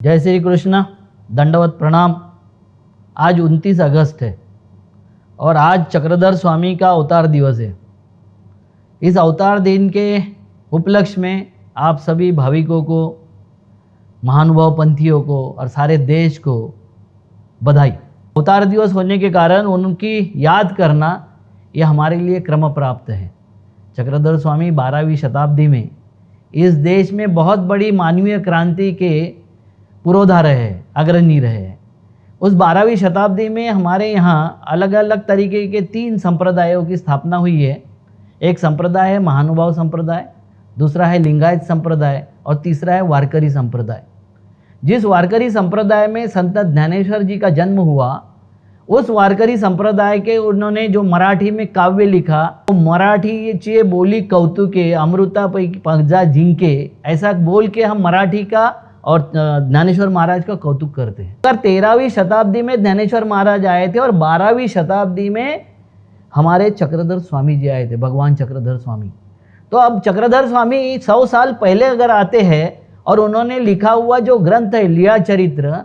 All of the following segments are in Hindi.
जय श्री कृष्ण, दंडवत प्रणाम। आज 29 अगस्त है और आज चक्रधर स्वामी का अवतार दिवस है। इस अवतार दिन के उपलक्ष्य में आप सभी भाविकों को, महानुभाव पंथियों को और सारे देश को बधाई। अवतार दिवस होने के कारण उनकी याद करना ये हमारे लिए क्रम प्राप्त है। चक्रधर स्वामी 12वीं शताब्दी में इस देश में बहुत बड़ी मानवीय क्रांति के पुरोधा रहे, अग्रणी रहे। उस 12वीं शताब्दी में हमारे यहाँ अलग अलग तरीके के 3 संप्रदायों की स्थापना हुई है। एक संप्रदाय है महानुभाव संप्रदाय, दूसरा है लिंगायत संप्रदाय और तीसरा है वारकरी संप्रदाय। जिस वारकरी संप्रदाय में संत ज्ञानेश्वर जी का जन्म हुआ, उस वारकरी संप्रदाय के उन्होंने जो मराठी में काव्य लिखा, वो मराठी चे बोली कौतुके अमृता पैकी पंजा जिंके, ऐसा बोल के हम मराठी का और ज्ञानेश्वर महाराज का कौतुक करते हैं। अगर 13वीं शताब्दी में ज्ञानेश्वर महाराज आए थे और 12वीं शताब्दी में हमारे चक्रधर स्वामी जी आए थे, भगवान चक्रधर स्वामी। तो अब चक्रधर स्वामी 100 साल पहले अगर आते हैं और उन्होंने लिखा हुआ जो ग्रंथ है लीला चरित्र,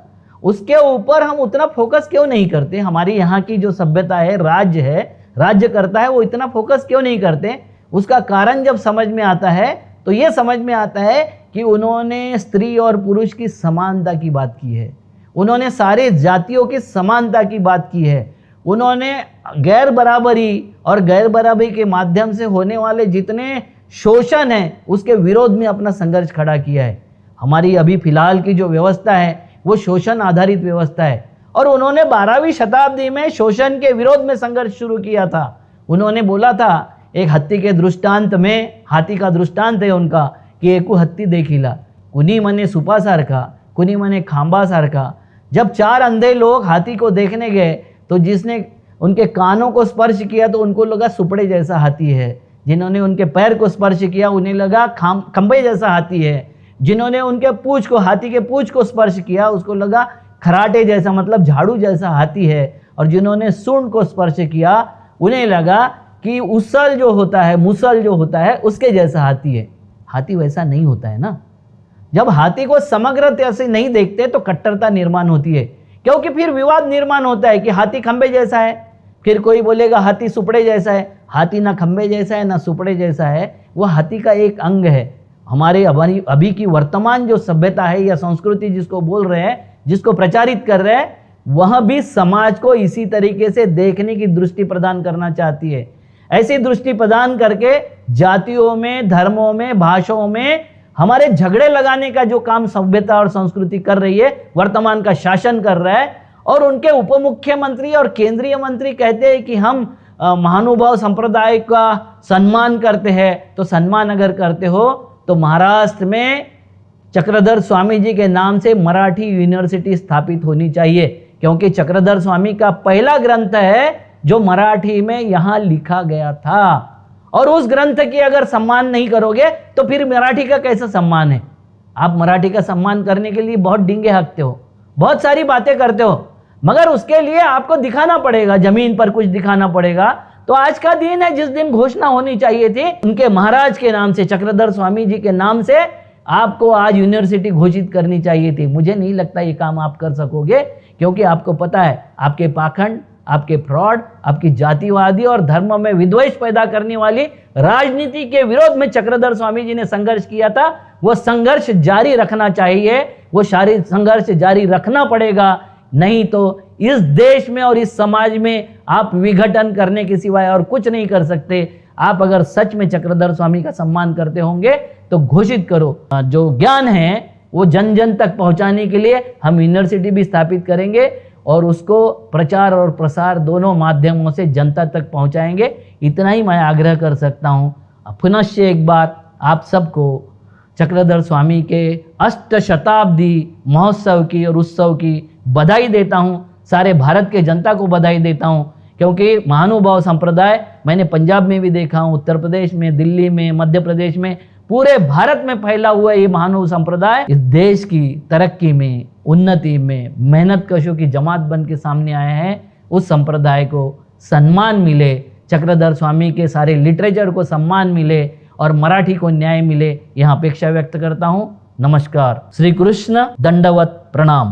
उसके ऊपर हम उतना फोकस क्यों नहीं करते? हमारी यहाँ की जो सभ्यता है, राज्य करता है, वो इतना फोकस क्यों नहीं करते? उसका कारण जब समझ में आता है तो ये समझ में आता है कि उन्होंने स्त्री और पुरुष की समानता की बात की है, उन्होंने सारे जातियों की समानता की बात की है, उन्होंने गैर बराबरी और गैर बराबरी के माध्यम से होने वाले जितने शोषण हैं उसके विरोध में अपना संघर्ष खड़ा किया है। हमारी अभी फिलहाल की जो व्यवस्था है वो शोषण आधारित व्यवस्था है और उन्होंने 12वीं शताब्दी में शोषण के विरोध में संघर्ष शुरू किया था। उन्होंने बोला था, एक हत्ती के दृष्टांत में, हाथी का दृष्टांत है उनका कि एकू हत्ती देखिला, कुनी मने सुपा सारखा, कुनी मने खांबा सारखा। जब 4 अंधे लोग हाथी को देखने गए तो जिसने उनके कानों को स्पर्श किया तो उनको लगा सुपड़े जैसा हाथी है, जिन्होंने उनके पैर को स्पर्श किया उन्हें लगा खंबे जैसा हाथी है, जिन्होंने उनके पूंछ को, हाथी के पूंछ को स्पर्श किया उसको लगा खराटे जैसा, मतलब झाड़ू जैसा हाथी है, और जिन्होंने सूंड को स्पर्श किया उन्हें लगा कि उसल जो होता है, मुसल जो होता है उसके जैसा हाथी है। हाथी वैसा नहीं होता है ना। जब हाथी को समग्रता से नहीं देखते तो कट्टरता निर्माण होती है, क्योंकि फिर विवाद निर्माण होता है कि हाथी खंबे जैसा है, फिर कोई बोलेगा हाथी सुपड़े जैसा है। हाथी ना खंबे जैसा है ना सुपड़े जैसा है, वह हाथी का एक अंग है। हमारे अभी की वर्तमान जो सभ्यता है या संस्कृति जिसको बोल रहे हैं, जिसको प्रचारित कर रहे हैं, वह भी समाज को इसी तरीके से देखने की दृष्टि प्रदान करना चाहती है। ऐसी दृष्टि प्रदान करके जातियों में, धर्मों में, भाषाओं में हमारे झगड़े लगाने का जो काम सभ्यता और संस्कृति कर रही है, वर्तमान का शासन कर रहा है। और उनके उप मुख्यमंत्री और केंद्रीय मंत्री कहते हैं कि हम महानुभाव संप्रदाय का सम्मान करते हैं। तो सम्मान अगर करते हो तो महाराष्ट्र में चक्रधर स्वामी जी के नाम से मराठी यूनिवर्सिटी स्थापित होनी चाहिए, क्योंकि चक्रधर स्वामी का पहला ग्रंथ है जो मराठी में यहाँ लिखा गया था। और उस ग्रंथ की अगर सम्मान नहीं करोगे तो फिर मराठी का कैसा सम्मान है? आप मराठी का सम्मान करने के लिए बहुत डींगे हाँकते हो, बहुत सारी बातें करते हो, मगर उसके लिए आपको दिखाना पड़ेगा, जमीन पर कुछ दिखाना पड़ेगा। तो आज का दिन है जिस दिन घोषणा होनी चाहिए थी उनके महाराज के नाम से, चक्रधर स्वामी जी के नाम से आपको आज यूनिवर्सिटी घोषित करनी चाहिए थी। मुझे नहीं लगता ये काम आप कर सकोगे, क्योंकि आपको पता है आपके पाखंड, आपके फ्रॉड, आपकी जातिवादी और धर्म में विद्वेष पैदा करने वाली राजनीति के विरोध में चक्रधर स्वामी जी ने संघर्ष किया था। वो संघर्ष जारी रखना चाहिए, वो शारीरिक संघर्ष जारी रखना पड़ेगा, नहीं तो इस देश में और इस समाज में आप विघटन करने के सिवाय और कुछ नहीं कर सकते। आप अगर सच में चक्रधर स्वामी का सम्मान करते होंगे तो घोषित करो। जो ज्ञान है वो जन जन तक पहुंचाने के लिए हम यूनिवर्सिटी भी स्थापित करेंगे और उसको प्रचार और प्रसार दोनों माध्यमों से जनता तक पहुंचाएंगे। इतना ही मैं आग्रह कर सकता हूं। पुनश्च एक बार आप सबको चक्रधर स्वामी के अष्टशताब्दी महोत्सव की और उत्सव की बधाई देता हूं। सारे भारत के जनता को बधाई देता हूं, क्योंकि महानुभाव संप्रदाय मैंने पंजाब में भी देखा हूं, उत्तर प्रदेश में, दिल्ली में, मध्य प्रदेश में, पूरे भारत में फैला हुआ ये महानुभाव संप्रदाय इस देश की तरक्की में, उन्नति में मेहनत कशों की जमात बन के सामने आए हैं। उस संप्रदाय को सम्मान मिले, चक्रधर स्वामी के सारे लिटरेचर को सम्मान मिले और मराठी को न्याय मिले, यह अपेक्षा व्यक्त करता हूँ। नमस्कार। श्री कृष्ण दंडवत प्रणाम।